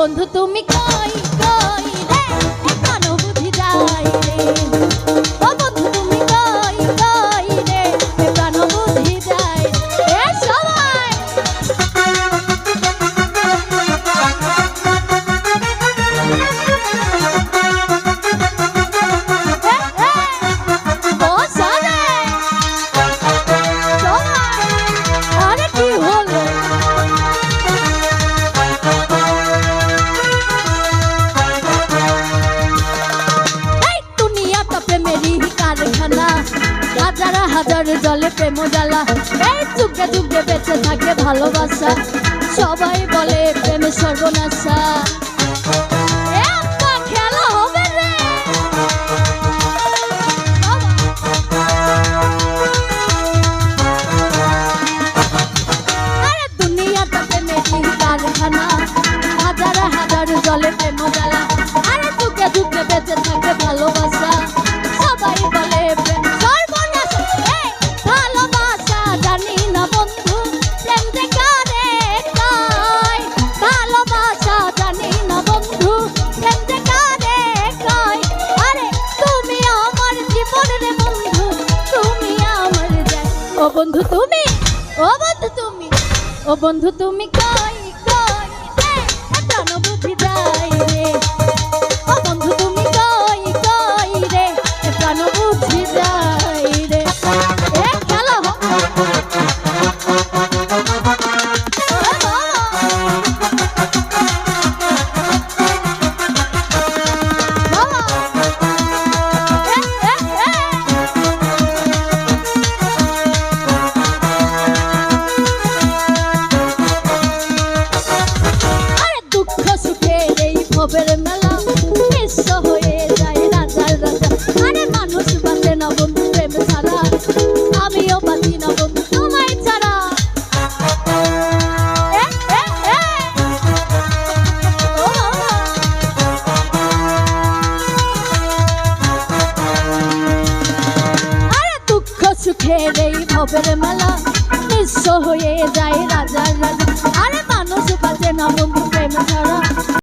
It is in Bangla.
বন্ধু তুমি কই কই রে কেন বুঝি যাই রে ও বন্ধু তুমি কই কই রে কেন বুঝি যাই এ সবাই হাজার জলে প্রেম জ্বালা এই যুগে যুগে বেঁচে থাকে ভালোবাসা সবাই বলে প্রেমে সর্বনাশা খেলা হবে রে আরে দুনিয়াটা প্রেমেরই কারখানা হাজার হাজার জলে প্রেম জ্বালা আরে যুগে যুগে বেঁচে থাকে ভালোবাসা সবাই বলে প্রেম ও বন্ধু তুমি ও বন্ধু তুমি ও বন্ধু তুমি কই কই রে প্রাণ বুঝি যাই রে ও বন্ধু তুমি কই কই রে প্রাণ বুঝি যাই রে এ খেলা খবর মেলা বিশ্ব হয়ে যায় রাজার রাজা আরে মানুষ বাঁচে না বন্ধু প্রেম ছাড়া আমিও বাঁচি না বন্ধু তোমায় ছাড়া আরে দুঃখ সুখের এই খবর মেলা বিশ্ব হয়ে যায় রাজার রাজা আরে মানুষ বাঁচে না বন্ধু প্রেম ছাড়া